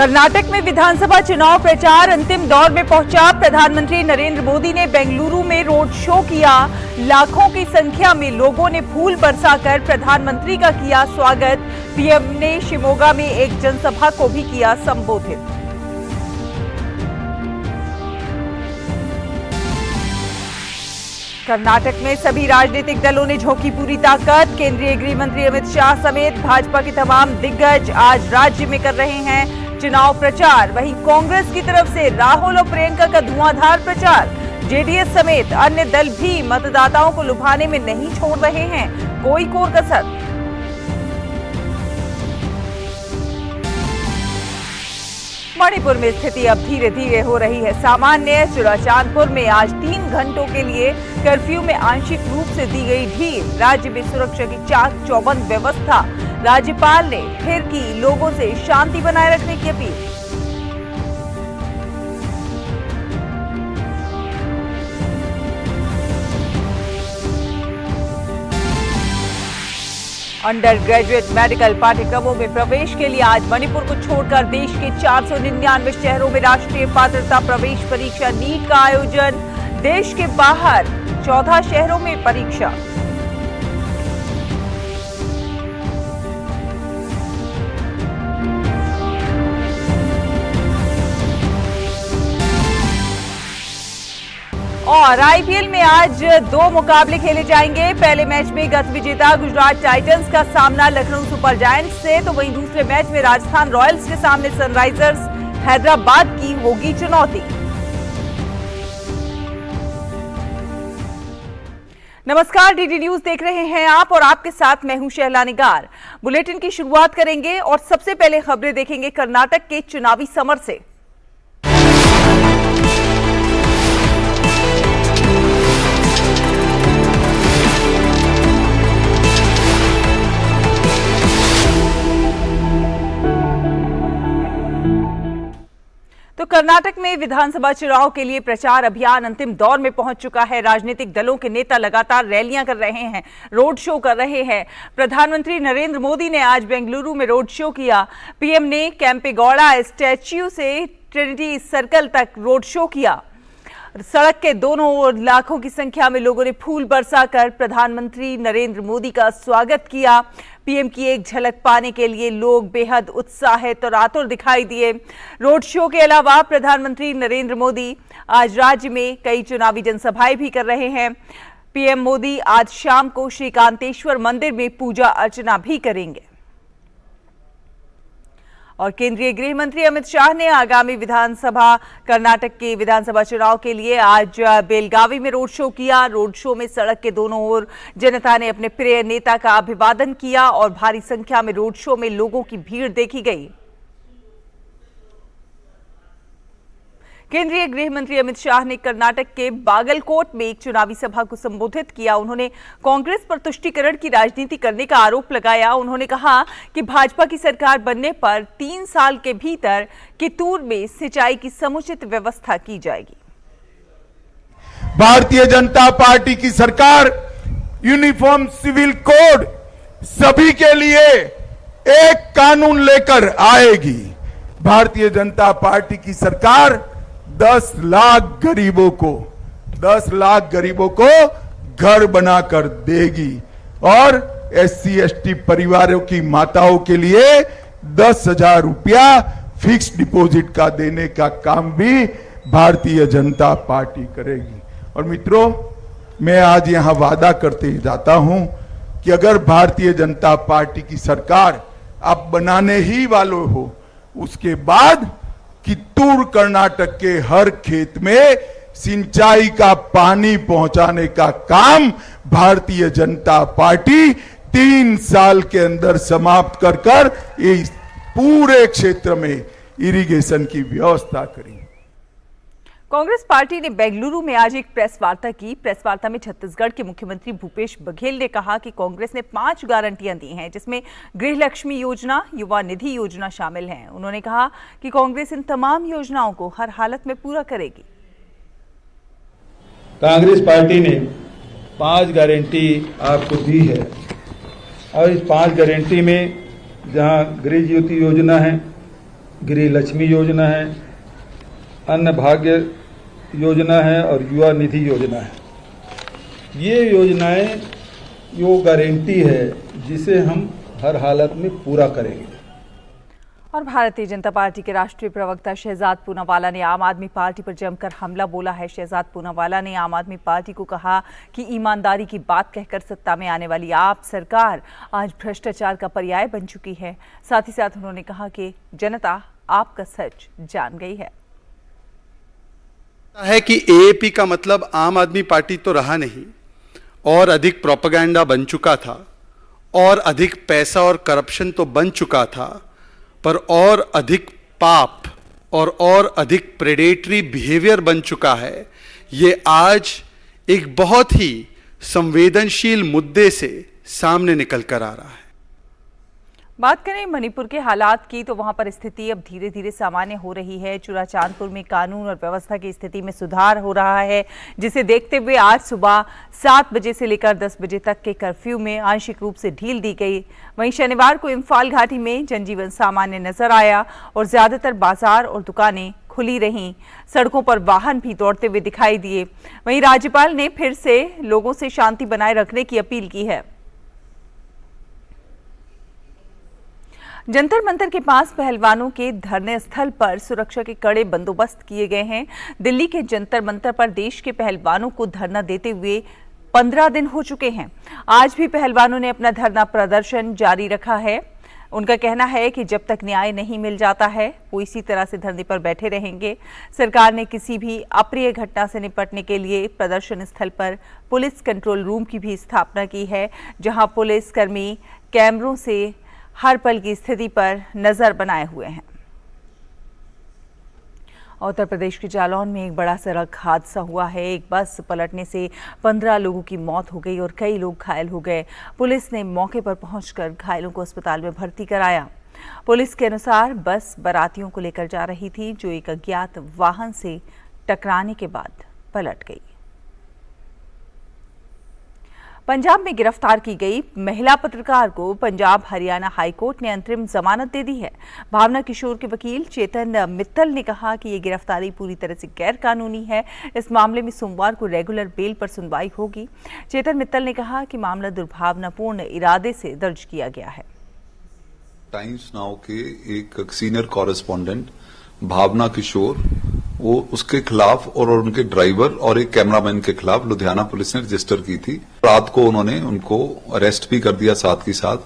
कर्नाटक में विधानसभा चुनाव प्रचार अंतिम दौर में पहुंचा। प्रधानमंत्री नरेंद्र मोदी ने बेंगलुरु में रोड शो किया। लाखों की संख्या में लोगों ने फूल बरसाकर प्रधानमंत्री का किया स्वागत। पीएम ने शिमोगा में एक जनसभा को भी किया संबोधित। कर्नाटक में सभी राजनीतिक दलों ने झोंकी पूरी ताकत। केंद्रीय गृह मंत्री अमित शाह समेत भाजपा के तमाम दिग्गज आज राज्य में कर रहे हैं चुनाव प्रचार। वहीं कांग्रेस की तरफ से राहुल और प्रियंका का धुआंधार प्रचार। जेडीएस समेत अन्य दल भी मतदाताओं को लुभाने में नहीं छोड़ रहे हैं कोई कोर कसर। मणिपुर में स्थिति अब धीरे धीरे हो रही है सामान्य। चुराचांदपुर में आज 3 घंटों के लिए कर्फ्यू में आंशिक रूप से दी गई ढील। राज्य में सुरक्षा की चाक चौबंद व्यवस्था। राज्यपाल ने फिर की लोगों से शांति बनाए रखने की अपील। अंडर ग्रेजुएट मेडिकल पाठ्यक्रमों में प्रवेश के लिए आज मणिपुर को छोड़कर देश के 499 शहरों में राष्ट्रीय पात्रता प्रवेश परीक्षा नीट का आयोजन। देश के बाहर 14 शहरों में परीक्षा। और आईपीएल में आज 2 मुकाबले खेले जाएंगे। पहले मैच में गत विजेता गुजरात टाइटंस का सामना लखनऊ सुपर जायंट्स से, तो वहीं दूसरे मैच में राजस्थान रॉयल्स के सामने सनराइजर्स हैदराबाद की होगी चुनौती। नमस्कार, डीडी न्यूज देख रहे हैं आप और आपके साथ मैं हूं शहला निगार। बुलेटिन की शुरुआत करेंगे और सबसे पहले खबरें देखेंगे कर्नाटक के चुनावी समर से। तो कर्नाटक में विधानसभा चुनाव के लिए प्रचार अभियान अंतिम दौर में पहुंच चुका है। राजनीतिक दलों के नेता लगातार रैलियां कर रहे हैं, रोड शो कर रहे हैं। प्रधानमंत्री नरेंद्र मोदी ने आज बेंगलुरु में रोड शो किया। पीएम ने केंपेगौड़ा स्टैच्यू से ट्रिनिटी सर्कल तक रोड शो किया। सड़क के दोनों ओर लाखों की संख्या में लोगों ने फूल बरसाकर प्रधानमंत्री नरेंद्र मोदी का स्वागत किया। पीएम की एक झलक पाने के लिए लोग बेहद उत्साहित और आतुर दिखाई दिए। रोड शो के अलावा प्रधानमंत्री नरेंद्र मोदी आज राज्य में कई चुनावी जनसभाएं भी कर रहे हैं। पीएम मोदी आज शाम को श्रीकांतेश्वर मंदिर में पूजा अर्चना भी करेंगे। और केंद्रीय गृह मंत्री अमित शाह ने आगामी कर्नाटक के विधानसभा चुनाव के लिए आज बेलगावी में रोड शो किया। रोड शो में सड़क के दोनों ओर जनता ने अपने प्रिय नेता का अभिवादन किया और भारी संख्या में रोड शो में लोगों की भीड़ देखी गई। केंद्रीय गृह मंत्री अमित शाह ने कर्नाटक के बागलकोट में एक चुनावी सभा को संबोधित किया। उन्होंने कांग्रेस पर तुष्टीकरण की राजनीति करने का आरोप लगाया। उन्होंने कहा कि भाजपा की सरकार बनने पर 3 साल के भीतर कित्तूर में सिंचाई की समुचित व्यवस्था की जाएगी। भारतीय जनता पार्टी की सरकार यूनिफॉर्म सिविल कोड सभी के लिए एक कानून लेकर आएगी। भारतीय जनता पार्टी की सरकार 10 लाख गरीबों को घर बनाकर देगी और एससी एसटी परिवारों की माताओं के लिए 10,000 रुपया फिक्स डिपॉजिट का देने का काम भी भारतीय जनता पार्टी करेगी। और मित्रों, मैं आज यहां वादा करते जाता हूं कि अगर भारतीय जनता पार्टी की सरकार आप बनाने ही वालों हो, उसके बाद कित्तूर कर्नाटक के हर खेत में सिंचाई का पानी पहुंचाने का काम भारतीय जनता पार्टी 3 साल के अंदर समाप्त कर इस पूरे क्षेत्र में इरिगेशन की व्यवस्था करी। कांग्रेस पार्टी ने बेंगलुरु में आज एक प्रेस वार्ता की। प्रेस वार्ता में छत्तीसगढ़ के मुख्यमंत्री भूपेश बघेल ने कहा कि कांग्रेस ने 5 गारंटियां दी हैं, जिसमें गृह लक्ष्मी योजना, युवा निधि योजना शामिल हैं। उन्होंने कहा कि कांग्रेस इन तमाम योजनाओं को हर हालत में पूरा करेगी। कांग्रेस पार्टी ने 5 गारंटी आपको दी है और इस 5 गारंटी में जहां गृह ज्योति योजना है, गृह लक्ष्मी योजना है, अन्न भाग्य योजना है और युवा निधि योजना है। ये योजनाएं यो गारंटी है जिसे हम हर हालत में पूरा करेंगे। और भारतीय जनता पार्टी के राष्ट्रीय प्रवक्ता शहजाद पूनावाला ने आम आदमी पार्टी पर जमकर हमला बोला है। शहजाद पूनावाला ने आम आदमी पार्टी को कहा कि ईमानदारी की बात कहकर सत्ता में आने वाली आप सरकार आज भ्रष्टाचार का पर्याय बन चुकी है। साथ ही साथ उन्होंने कहा कि जनता आपका सच जान गई है कि एएपी का मतलब आम आदमी पार्टी तो रहा नहीं और अधिक प्रोपेगेंडा बन चुका था और अधिक पैसा और करप्शन तो बन चुका था, पर और अधिक पाप और अधिक प्रेडेटरी बिहेवियर बन चुका है। ये आज एक बहुत ही संवेदनशील मुद्दे से सामने निकल कर आ रहा है। बात करें मणिपुर के हालात की तो वहां पर स्थिति अब धीरे धीरे सामान्य हो रही है। चुराचांदपुर में कानून और व्यवस्था की स्थिति में सुधार हो रहा है, जिसे देखते हुए आज सुबह 7 बजे से लेकर 10 बजे तक के कर्फ्यू में आंशिक रूप से ढील दी गई। वहीं शनिवार को इम्फाल घाटी में जनजीवन सामान्य नजर आया और ज्यादातर बाजार और दुकानें खुली रहीं। सड़कों पर वाहन भी दौड़ते हुए दिखाई दिए। वहीं राज्यपाल ने फिर से लोगों से शांति बनाए रखने की अपील की है। जंतर मंतर के पास पहलवानों के धरने स्थल पर सुरक्षा के कड़े बंदोबस्त किए गए हैं। दिल्ली के जंतर मंतर पर देश के पहलवानों को धरना देते हुए 15 दिन हो चुके हैं। आज भी पहलवानों ने अपना धरना प्रदर्शन जारी रखा है। उनका कहना है कि जब तक न्याय नहीं मिल जाता है वो इसी तरह से धरने पर बैठे रहेंगे। सरकार ने किसी भी अप्रिय घटना से निपटने के लिए प्रदर्शन स्थल पर पुलिस कंट्रोल रूम की भी स्थापना की है, जहां पुलिस कर्मी कैमरों से हर पल की स्थिति पर नजर बनाए हुए हैं। उत्तर प्रदेश के जालौन में एक बड़ा सड़क हादसा हुआ है। एक बस पलटने से 15 लोगों की मौत हो गई और कई लोग घायल हो गए। पुलिस ने मौके पर पहुंचकर घायलों को अस्पताल में भर्ती कराया। पुलिस के अनुसार बस बारातियों को लेकर जा रही थी, जो एक अज्ञात वाहन से टकराने के बाद पलट गई। पंजाब में गिरफ्तार की गई महिला पत्रकार को पंजाब हरियाणा हाईकोर्ट ने अंतरिम जमानत दे दी है। भावना किशोर के वकील चेतन मित्तल ने कहा कि ये गिरफ्तारी पूरी तरह से गैर कानूनी है। इस मामले में सोमवार को रेगुलर बेल पर सुनवाई होगी। चेतन मित्तल ने कहा कि मामला दुर्भावनापूर्ण इरादे से दर्ज किया गया है। टाइम्स नाउ के एक सीनियर कॉरेस्पॉन्डेंट भावना किशोर, वो उसके खिलाफ और उनके ड्राइवर और एक कैमरामैन के खिलाफ लुधियाना पुलिस ने रजिस्टर की थी। रात को उन्होंने उनको अरेस्ट भी कर दिया। साथ ही साथ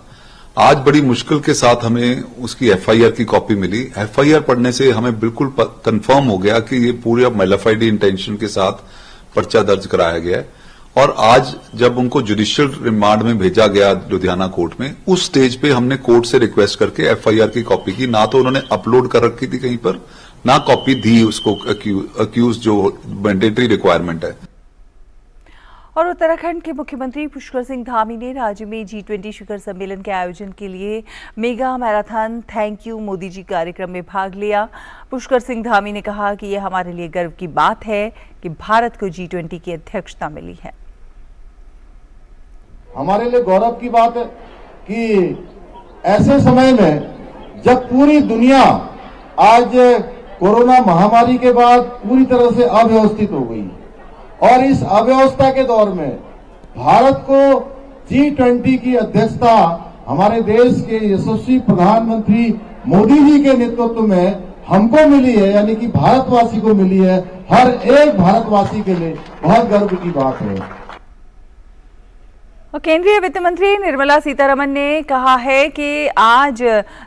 आज बड़ी मुश्किल के साथ हमें उसकी एफआईआर की कॉपी मिली। एफआईआर पढ़ने से हमें बिल्कुल कंफर्म हो गया कि ये पूरे मेलाफाइड इंटेंशन के साथ पर्चा दर्ज कराया गया है। और आज जब उनको जुडिशियल रिमांड में भेजा गया लुधियाना कोर्ट में, उस स्टेज पे हमने कोर्ट से रिक्वेस्ट करके एफआईआर की कॉपी की। ना तो उन्होंने अपलोड कर रखी थी कहीं पर, ना कॉपी दी उसको अक्यूज, जो मैंडेटरी रिक्वायरमेंट है। और उत्तराखंड के मुख्यमंत्री पुष्कर सिंह धामी ने राज्य में G20 शिखर सम्मेलन के आयोजन के लिए mega marathon thank you Modi ji कार्यक्रम में भाग लिया। पुष्कर सिंह धामी ने कहा कि यह हमारे लिए गर्व की बात है कि भारत को G20 की अध्यक्षता मिली है। हमारे लिए गौरव की बात है कि ऐसे समय में जब पूरी दुनिया आज कोरोना महामारी के बाद पूरी तरह से अव्यवस्थित हो गई और इस अव्यवस्था के दौर में भारत को G20 की अध्यक्षता हमारे देश के यशस्वी प्रधानमंत्री मोदी जी के नेतृत्व में हमको मिली है, यानी कि भारतवासी को मिली है। हर एक भारतवासी के लिए बहुत गर्व की बात है। और केंद्रीय वित्त मंत्री निर्मला सीतारमण ने कहा है कि आज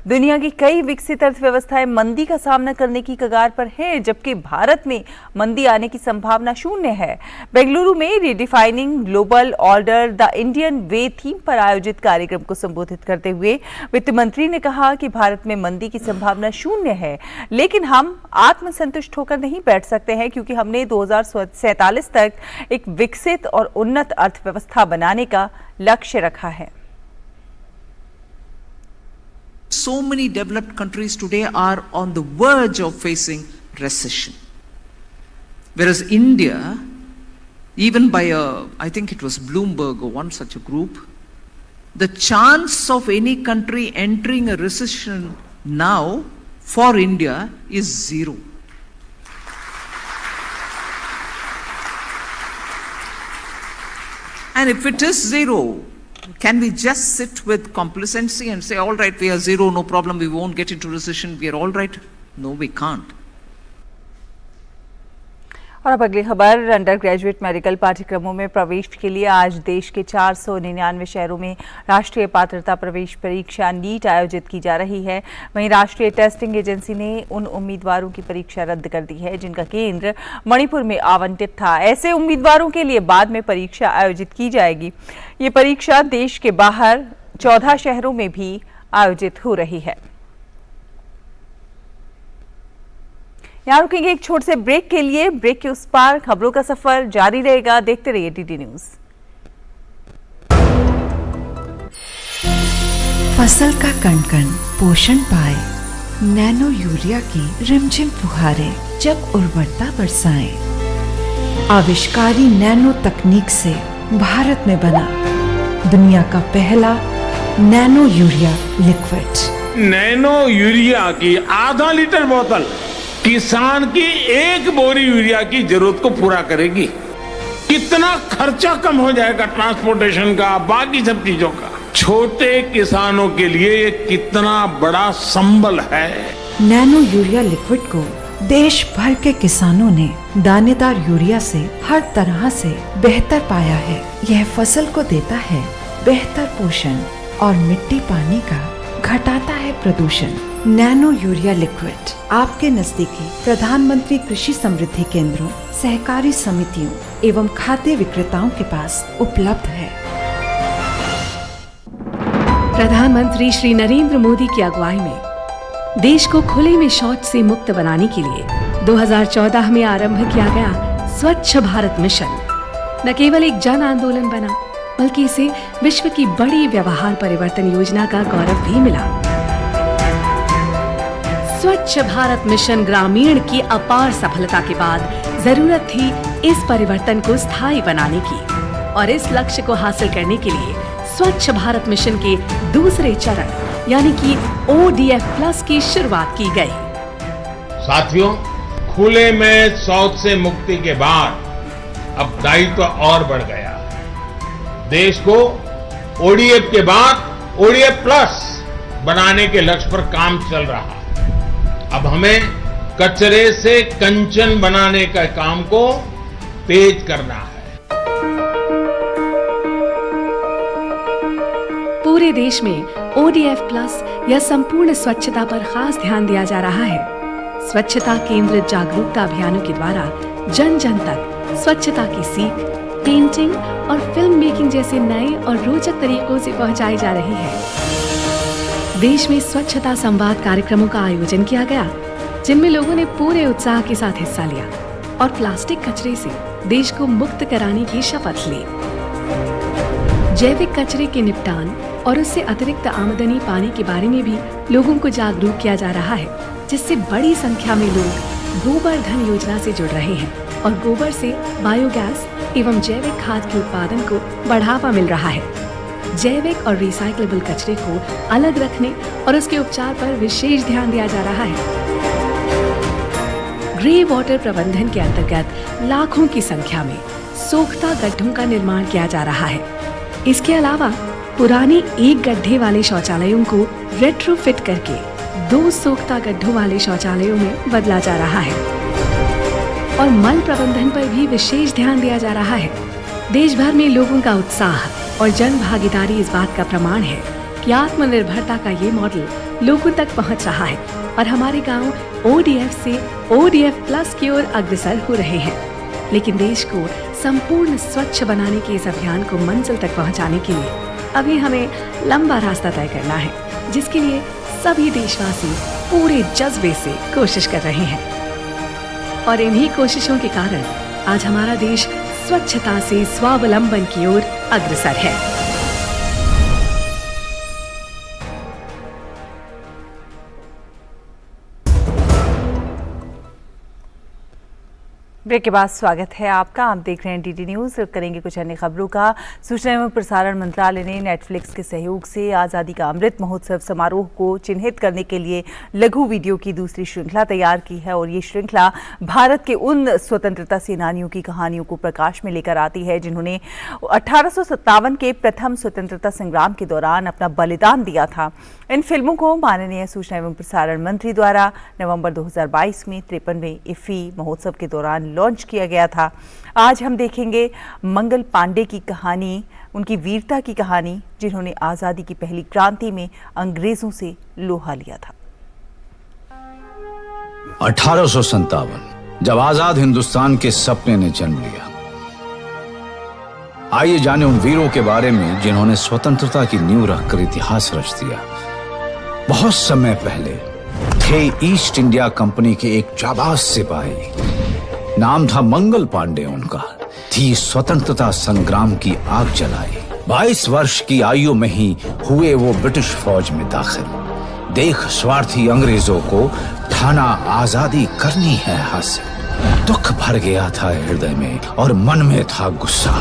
दुनिया की कई विकसित अर्थव्यवस्थाएं मंदी का सामना करने की कगार पर हैं, जबकि भारत में मंदी आने की संभावना शून्य है। बेंगलुरु में redefining global order the Indian way theme पर आयोजित कार्यक्रम को संबोधित करते हुए वित्त मंत्री ने कहा कि भारत में मंदी की संभावना शून्य है, लेकिन हम आत्मसंतुष्ट होकर नहीं बैठ सकते हैं, क्योंकि हमने 2047 तक एक विकसित और उन्नत अर्थव्यवस्था बनाने का लक्ष्य रखा है। So many developed countries today are on the verge of facing recession, whereas India, even by I think it was Bloomberg or one such a group, the chance of any country entering a recession now for India is zero. And if it is zero, can we just sit with complacency and say, all right, we are zero, no problem, we won't get into recession, we are all right? No, we can't. और अब अगली खबर, under graduate medical पाठ्यक्रमों में प्रवेश के लिए आज देश के 499 शहरों में राष्ट्रीय पात्रता प्रवेश परीक्षा नीट आयोजित की जा रही है। वहीं राष्ट्रीय टेस्टिंग एजेंसी ने उन उम्मीदवारों की परीक्षा रद्द कर दी है जिनका केंद्र मणिपुर में आवंटित था। ऐसे उम्मीदवारों के लिए बाद में परीक्षा आयोजित की जाएगी। ये परीक्षा देश के बाहर 14 शहरों में भी आयोजित हो रही है। यहाँ रुकेंगे एक छोटे से ब्रेक के लिए। ब्रेक के उस पार खबरों का सफर जारी रहेगा। देखते रहिए डीडी न्यूज। फसल का कण कण पोषण पाए, नैनो यूरिया की रिमझिम फुहारें जब उर्वरता बरसाएं। आविष्कारी नैनो तकनीक से भारत में बना दुनिया का पहला nano urea liquid. Nano urea की आधा लीटर बोतल किसान की एक बोरी यूरिया की जरूरत को पूरा करेगी। कितना खर्चा कम हो जाएगा ट्रांसपोर्टेशन का, बाकी सब चीजों का। छोटे किसानों के लिए ये कितना बड़ा संबल है। नैनो यूरिया लिक्विड को देश भर के किसानों ने दानेदार यूरिया से हर तरह से बेहतर पाया है। यह फसल को देता है बेहतर पोषण और मिट्टी पानी का घटाता है प्रदूषण। नैनो यूरिया लिक्विड आपके नजदीकी प्रधानमंत्री कृषि समृद्धि केंद्रों, सहकारी समितियों एवं खाद्य विक्रेताओं के पास उपलब्ध है। प्रधानमंत्री श्री नरेंद्र मोदी की अगुवाई में देश को खुले में शौच से मुक्त बनाने के लिए 2014 में आरंभ किया गया स्वच्छ भारत मिशन न केवल एक जन आंदोलन बना, बल्कि इसे विश्व की बड़ी व्यवहार परिवर्तन योजना का गौरव भी मिला। स्वच्छ भारत मिशन ग्रामीण की अपार सफलता के बाद जरूरत थी इस परिवर्तन को स्थायी बनाने की, और इस लक्ष्य को हासिल करने के लिए स्वच्छ भारत मिशन के दूसरे चरण यानी कि ODF+ की शुरुआत की गई। साथियों, खुले में शौच से मुक्ति के बाद अब दायित्व और बढ़ गया। देश को ODF के बाद ODF+ बनाने के लक्ष्य पर काम चल रहा है। अब हमें कचरे से कंचन बनाने का काम को तेज करना है। पूरे देश में ODF+ या संपूर्ण स्वच्छता पर खास ध्यान दिया जा रहा है। स्वच्छता केंद्रित जागरूकता अभियानों के द्वारा जन जन तक स्वच्छता की सीख, पेंटिंग और फिल्म मेकिंग जैसे नए और रोचक तरीकों से पहुंचाई जा रही है। देश में स्वच्छता संवाद कार्यक्रमों का आयोजन किया गया, जिनमें लोगों ने पूरे उत्साह के साथ हिस्सा लिया और प्लास्टिक कचरे से देश को मुक्त कराने की शपथ ली। जैविक कचरे के निपटान और उससे अतिरिक्त आमदनी पाने के बारे में भी लोगों को जागरूक किया जा रहा है, जिससे बड़ी संख्या में लोग गोबर धन योजना से जुड़ रहे हैं और गोबर से बायोगैस एवं जैविक खाद के उत्पादन को बढ़ावा मिल रहा है। जैविक और रिसाइक्लेबल कचरे को अलग रखने और उसके उपचार पर विशेष ध्यान दिया जा रहा है। ग्रे वाटर प्रबंधन के अंतर्गत लाखों की संख्या में सोख्ता गड्ढों का निर्माण किया जा रहा है। इसके अलावा पुराने एक गड्ढे वाले शौचालयों को रेट्रोफिट करके 2 सोख्ता गड्ढों वाले शौचालयों में बदला जा रहा है और मल प्रबंधन पर भी विशेष ध्यान दिया जा रहा है। देश भर में लोगों का उत्साह और जन भागीदारी इस बात का प्रमाण है कि आत्मनिर्भरता का ये मॉडल लोगों तक पहुंच रहा है और हमारे गांव ODF से ODF+ की ओर अग्रसर हो रहे हैं। लेकिन देश को संपूर्ण स्वच्छ बनाने के इस अभियान को मंजिल तक पहुंचाने के लिए अभी हमें लंबा रास्ता तय करना है, जिसके लिए सभी देशवासी पूरे जज्बे से कोशिश कर रहे हैं। और इन्हीं कोशिशों के कारण आज हमारा देश स्वच्छता से स्वावलंबन की ओर अग्रसर है। ब्रेक के बाद स्वागत है आपका। आप देख रहे हैं डीडी न्यूज। करेंगे कुछ अन्य खबरों का। सूचना एवं प्रसारण मंत्रालय ने नेटफ्लिक्स के सहयोग से आज़ादी का अमृत महोत्सव समारोह को चिन्हित करने के लिए लघु वीडियो की दूसरी श्रृंखला तैयार की है और ये श्रृंखला भारत के उन स्वतंत्रता सेनानियों की कहानियों को प्रकाश में लेकर आती है जिन्होंने 1857 के प्रथम स्वतंत्रता संग्राम के दौरान अपना बलिदान दिया था। इन फिल्मों को माननीय सूचना एवं प्रसारण मंत्री द्वारा नवंबर 2022 में 53वें इफ्फी महोत्सव के दौरान लॉन्च किया गया था। आज हम देखेंगे मंगल पांडे की कहानी, उनकी वीरता की कहानी, जिन्होंने आजादी की पहली क्रांति में अंग्रेजों से लोहा लिया था। 1857 जब आजाद हिंदुस्तान के सपने ने जन्म लिया। आइए जाने उन वीरों के बारे में जिन्होंने स्वतंत्रता की नींव रखकर इतिहास रच दिया। बहुत समय पहले थे ईस्ट इंडिया कंपनी के एक जाबाज सिपाही, नाम था मंगल पांडे उनका। थी स्वतंत्रता संग्राम की आग जलाई। 22 वर्ष की आयु में ही हुए वो ब्रिटिश फौज में दाखिल। देख स्वार्थी अंग्रेजों को ठाना आजादी करनी है हासिल। दुख भर गया था हृदय में और मन में था गुस्सा।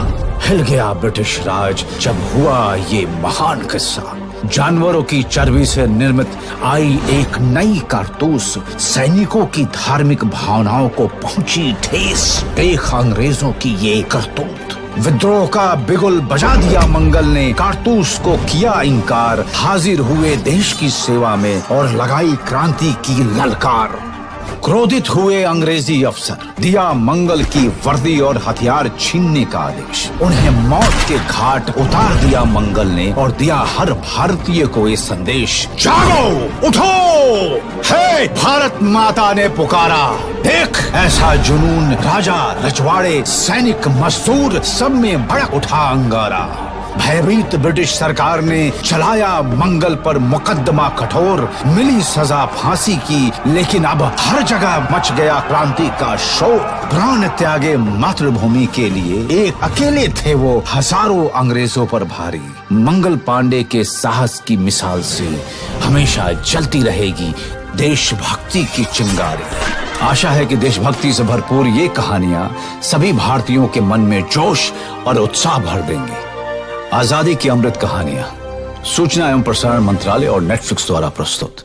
हिल गया ब्रिटिश राज जब हुआ ये महान किस्सा। जानवरों की चर्बी से निर्मित आई एक नई कारतूस सैनिकों की धार्मिक भावनाओं को पहुंची ठेस। देख अंग्रेजों की ये करतूत। विद्रोह का बिगुल बजा दिया मंगल ने, कारतूस को किया इनकार। हाजिर हुए देश की सेवा में और लगाई क्रांति की ललकार। क्रोधित हुए अंग्रेजी अफसर, दिया मंगल की वर्दी और हथियार छीनने का आदेश। उन्हें मौत के घाट उतार दिया मंगल ने और दिया हर भारतीय को ये संदेश, जागो उठो, हे भारत माता ने पुकारा। देख ऐसा जुनून, राजा रजवाड़े सैनिक मजदूर सब में भड़क उठा अंगारा। भयभीत ब्रिटिश सरकार ने चलाया मंगल पर मुकदमा कठोर। मिली सजा फांसी की, लेकिन अब हर जगह मच गया क्रांति का शोर। प्राण त्यागे मातृभूमि के लिए, एक अकेले थे वो हजारों अंग्रेजों पर भारी। मंगल पांडे के साहस की मिसाल से हमेशा जलती रहेगी देशभक्ति की चिंगारी। आशा है कि देशभक्ति से भरपूर ये कहानियां सभी भारतीयों के मन में जोश और उत्साह भर देंगी। आजादी की अमृत कहानियां, सूचना एवं प्रसारण मंत्रालय और नेटफ्लिक्स द्वारा प्रस्तुत।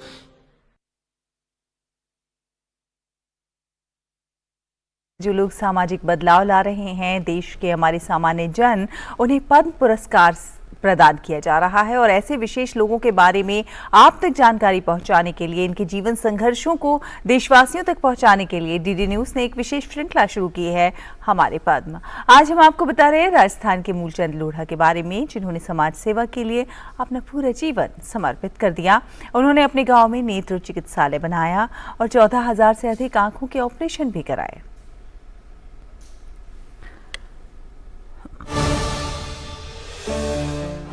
जो लोग सामाजिक बदलाव ला रहे हैं, देश के हमारे सामान्य जन, उन्हें पद्म पुरस्कार प्रदान किया जा रहा है और ऐसे विशेष लोगों के बारे में आप तक जानकारी पहुंचाने के लिए, इनके जीवन संघर्षों को देशवासियों तक पहुंचाने के लिए डीडी न्यूज ने एक विशेष श्रृंखला शुरू की है, हमारे पद्म। आज हम आपको बता रहे हैं राजस्थान के मूलचंद लोढ़ा के बारे में, जिन्होंने समाज सेवा के लिए अपना पूरा जीवन समर्पित कर दिया। उन्होंने अपने गाँव में नेत्र चिकित्सालय बनाया और 14,000 से अधिक आंखों के ऑपरेशन भी कराए।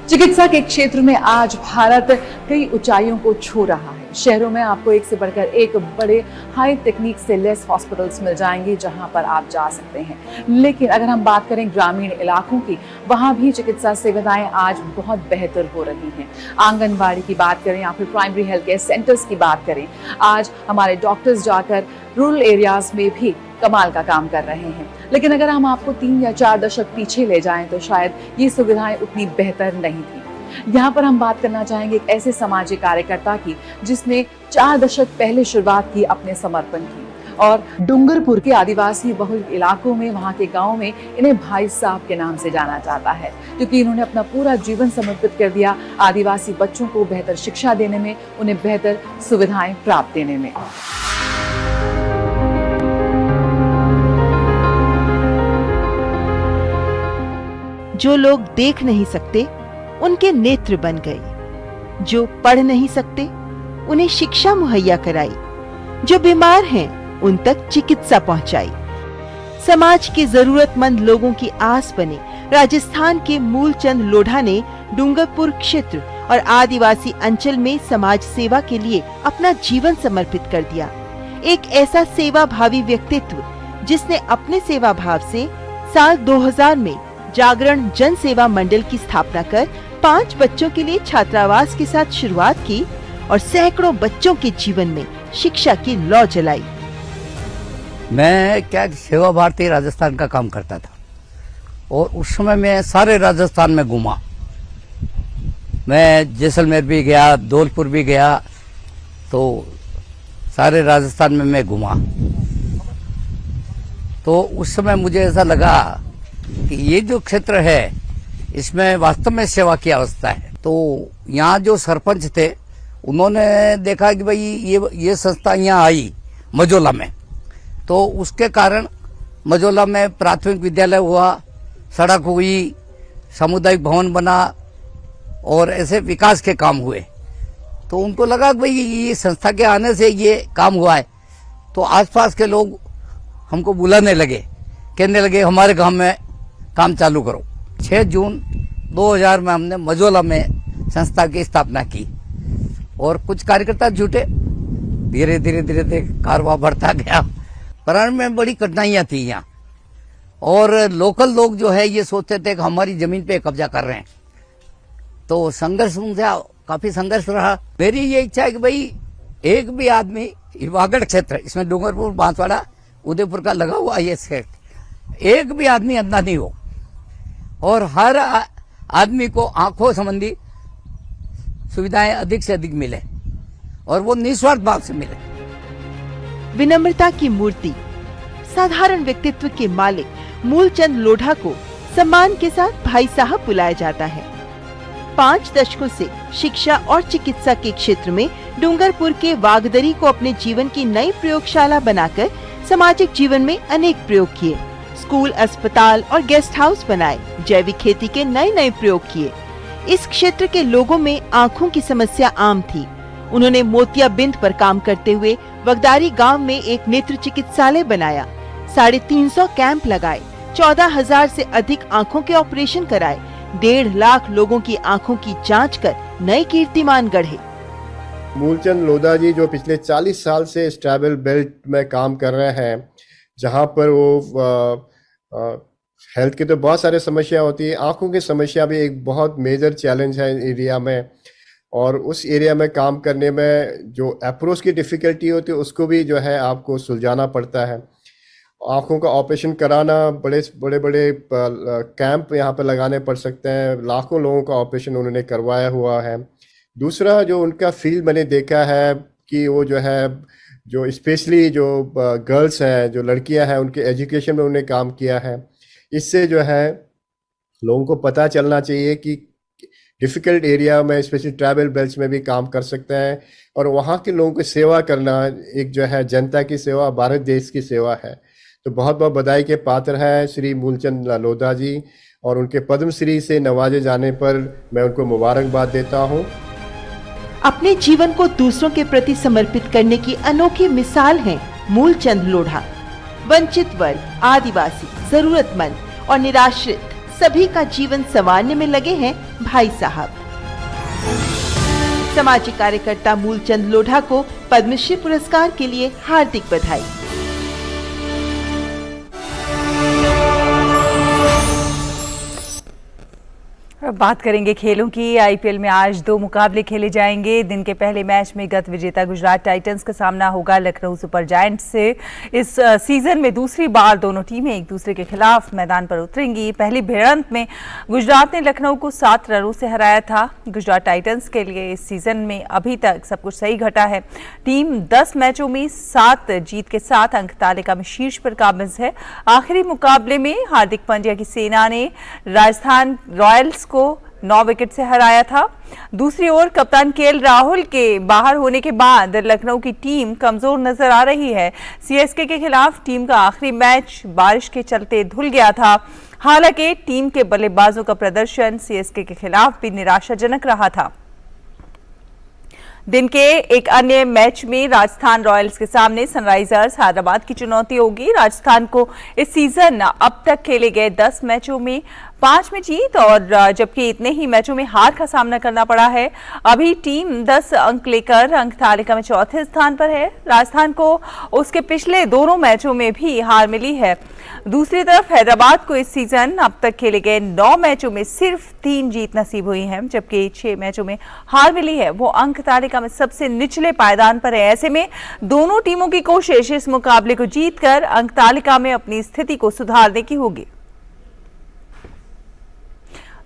चिकित्सा के क्षेत्र में आज भारत कई ऊंचाइयों को छू रहा है। शहरों में आपको एक से बढ़कर एक बड़े हाई टेक्निक से लेस हॉस्पिटल्स मिल जाएंगे जहां पर आप जा सकते हैं। लेकिन अगर हम बात करें ग्रामीण इलाकों की, वहां भी चिकित्सा सुविधाएं आज बहुत बेहतर हो रही हैं। आंगनबाड़ी की बात करें या फिर प्राइमरी हेल्थ केयर सेंटर्स की बात करें, आज हमारे डॉक्टर्स जाकर रूरल एरियाज में भी कमाल का काम कर रहे हैं। लेकिन अगर हम आपको 3 या 4 दशक पीछे ले जाएं तो शायद ये सुविधाएं उतनी बेहतर नहीं थी। यहाँ पर हम बात करना चाहेंगे एक ऐसे सामाजिक कार्यकर्ता की जिसने 4 दशक पहले शुरुआत की अपने समर्पण की, और डूंगरपुर के आदिवासी बहुल इलाकों में, वहाँ के गाँव में इन्हें भाई साहब के नाम से जाना जाता है, क्योंकि इन्होंने अपना पूरा जीवन समर्पित कर दिया आदिवासी बच्चों को बेहतर शिक्षा देने में, उन्हें बेहतर सुविधाएं प्राप्त देने में। जो लोग देख नहीं सकते उनके नेत्र बन गए, जो पढ़ नहीं सकते उन्हें शिक्षा मुहैया कराई, जो बीमार हैं उन तक चिकित्सा पहुंचाई। समाज के जरूरतमंद लोगों की आस बने राजस्थान के मूलचंद लोढ़ा ने डूंगरपुर क्षेत्र और आदिवासी अंचल में समाज सेवा के लिए अपना जीवन समर्पित कर दिया। एक ऐसा सेवा भावी व्यक्तित्व जिसने अपने सेवा भाव से साल 2000 में जागरण जन सेवा मंडल की स्थापना कर 5 बच्चों के लिए छात्रावास के साथ शुरुआत की और सैकड़ों बच्चों के जीवन में शिक्षा की लौ जलाई। मैं क्या सेवा भारती राजस्थान का काम करता था और उस समय मैं सारे राजस्थान में घूमा। मैं जैसलमेर भी गया, धौलपुर भी गया, तो सारे राजस्थान में मैं घूमा। तो उस समय मुझे ऐसा लगा कि ये जो क्षेत्र है इसमें वास्तव में सेवा की अवस्था है। तो यहाँ जो सरपंच थे उन्होंने देखा कि भाई ये संस्था यहाँ आई मझौला में, तो उसके कारण मझौला में प्राथमिक विद्यालय हुआ, सड़क हुई, सामुदायिक भवन बना और ऐसे विकास के काम हुए। तो उनको लगा कि भाई ये संस्था के आने से ये काम हुआ है। तो आसपास के लोग हमको बुलाने लगे, कहने लगे हमारे गांव में काम चालू करो। 6 जून 2000 में हमने मझौला में संस्था की स्थापना की और कुछ कार्यकर्ता जुटे। धीरे धीरे कारवा बढ़ता गया। प्रारंभ में बड़ी कठिनाइयां थी यहाँ, और लोकल लोग जो है ये सोचते थे कि हमारी जमीन पे कब्जा कर रहे हैं। तो संघर्ष मुझे काफी संघर्ष रहा। मेरी ये इच्छा है कि भाई एक भी आदमी वागड़ क्षेत्र, इसमें डूंगरपुर, बांसवाड़ा, उदयपुर का लगा हुआ ये क्षेत्र, एक भी आदमी अंधा नहीं हो और हर आदमी को आंखों संबंधी सुविधाएं अधिक से अधिक मिले और वो निस्वार्थ भाव से मिले। विनम्रता की मूर्ति, साधारण व्यक्तित्व के मालिक मूलचंद लोढ़ा को सम्मान के साथ भाई साहब बुलाया जाता है। 5 दशकों से शिक्षा और चिकित्सा के क्षेत्र में डूंगरपुर के वागदरी को अपने जीवन की नई प्रयोगशाला बनाकर सामाजिक जीवन में अनेक प्रयोग किए। स्कूल, अस्पताल और गेस्ट हाउस बनाए, जैविक खेती के नए प्रयोग किए। इस क्षेत्र के लोगों में आंखों की समस्या आम थी। उन्होंने मोतियाबिंद पर काम करते हुए वगदारी गांव में एक नेत्र चिकित्सालय बनाया, 350 कैंप लगाए, 14,000 से अधिक आंखों के ऑपरेशन कराए, 1.5 लाख लोगों की आंखों की जांच कर नए कीर्तिमान गढ़े। मूलचंद लोढ़ा जी जो पिछले 40 साल से इस ट्राइबल बेल्ट में काम कर रहे हैं, जहां पर वो हेल्थ की तो बहुत सारे समस्या होती है, आंखों की समस्या भी एक बहुत मेजर चैलेंज है एरिया में। और उस एरिया में काम करने में जो अप्रोच की डिफ़िकल्टी होती है उसको भी जो है आपको सुलझाना पड़ता है। आंखों का ऑपरेशन कराना, बड़े कैंप यहाँ पर लगाने पड़ सकते हैं, लाखों लोगों का ऑपरेशन उन्होंने करवाया हुआ है। दूसरा जो उनका फील्ड मैंने देखा है कि वो जो है जो स्पेशली जो गर्ल्स हैं, जो लड़कियां हैं, उनके एजुकेशन में उन्होंने काम किया है। इससे जो है लोगों को पता चलना चाहिए कि डिफ़िकल्ट एरिया में, स्पेशली ट्राइबल बेल्ट्स में भी काम कर सकते हैं और वहाँ के लोगों की सेवा करना एक जो है जनता की सेवा, भारत देश की सेवा है। तो बहुत बहुत बधाई के पात्र हैं श्री मूलचंद लोढ़ा जी, और उनके पद्मश्री से नवाजे जाने पर मैं उनको मुबारकबाद देता हूँ। अपने जीवन को दूसरों के प्रति समर्पित करने की अनोखी मिसाल है मूलचंद लोढ़ा। वंचित वर्ग, आदिवासी, जरूरतमंद और निराश्रित सभी का जीवन संवारने में लगे हैं भाई साहब। सामाजिक कार्यकर्ता मूलचंद लोढ़ा को पद्मश्री पुरस्कार के लिए हार्दिक बधाई। अब बात करेंगे खेलों की। आईपीएल में आज 2 मुकाबले खेले जाएंगे। दिन के पहले मैच में गत विजेता गुजरात टाइटंस का सामना होगा लखनऊ सुपर जायंट्स से। इस सीजन में दूसरी बार दोनों टीमें एक दूसरे के खिलाफ मैदान पर उतरेंगी। पहली भिड़ंत में गुजरात ने लखनऊ को 7 रनों से हराया था। गुजरात टाइटंस के लिए इस सीजन में अभी तक सब कुछ सही घटा है। टीम 10 मैचों में 7 जीत के साथ अंक तालिका में शीर्ष पर काबिज है। आखिरी मुकाबले में हार्दिक पांड्या की सेना ने राजस्थान रॉयल्स को 9 विकेट से हराया था। दूसरी ओर कप्तान केएल राहुल के बाहर होने के बाद लखनऊ की टीम कमजोर नजर आ रही है। सीएसके के खिलाफ टीम का आखिरी मैच बारिश के चलते धुल गया था। हालांकि टीम के बल्लेबाजों का प्रदर्शन सीएसके के खिलाफ भी निराशाजनक रहा था। दिन के एक अन्य मैच में राजस्थान रॉयल्स के सामने सनराइजर्स हैदराबाद की चुनौती होगी। राजस्थान को इस सीजन अब तक खेले गए 10 मैचों में 5 में जीत और जबकि इतने ही मैचों में हार का सामना करना पड़ा है। अभी टीम 10 अंक लेकर अंक तालिका में चौथे स्थान पर है। राजस्थान को उसके पिछले दोनों मैचों में भी हार मिली है। दूसरी तरफ हैदराबाद को इस सीजन अब तक खेले गए 9 मैचों में सिर्फ 3 जीत नसीब हुई है, जबकि 6 मैचों में हार मिली है। वो अंक तालिका में सबसे निचले पायदान पर है। ऐसे में दोनों टीमों की कोशिश इस मुकाबले को जीतकर अंक तालिका में अपनी स्थिति को सुधारने की होगी।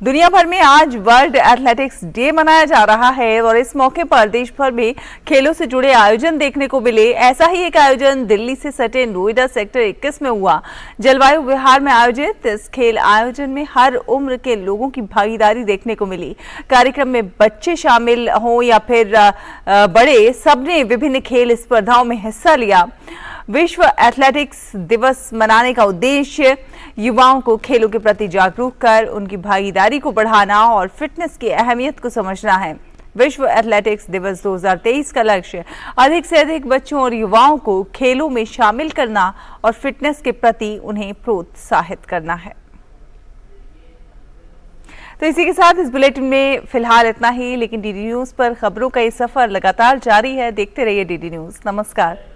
दुनिया भर में आज वर्ल्ड एथलेटिक्स डे मनाया जा रहा है और इस मौके पर देश भर में खेलों से जुड़े आयोजन देखने को मिले। ऐसा ही एक आयोजन दिल्ली से सटे नोएडा सेक्टर 21 में हुआ। जलवायु विहार में आयोजित इस खेल आयोजन में हर उम्र के लोगों की भागीदारी देखने को मिली। कार्यक्रम में बच्चे शामिल हों या फिर बड़े, सबने विभिन्न खेल स्पर्धाओं में हिस्सा लिया। विश्व एथलेटिक्स दिवस मनाने का उद्देश्य युवाओं को खेलों के प्रति जागरूक कर उनकी भागीदारी को बढ़ाना और फिटनेस की अहमियत को समझना है। विश्व एथलेटिक्स दिवस 2023 का लक्ष्य अधिक से अधिक बच्चों और युवाओं को खेलों में शामिल करना और फिटनेस के प्रति उन्हें प्रोत्साहित करना है। तो इसी के साथ इस बुलेटिन में फिलहाल इतना ही, लेकिन डीडी न्यूज पर खबरों का ये सफर लगातार जारी है। देखते रहिए डीडी न्यूज। नमस्कार।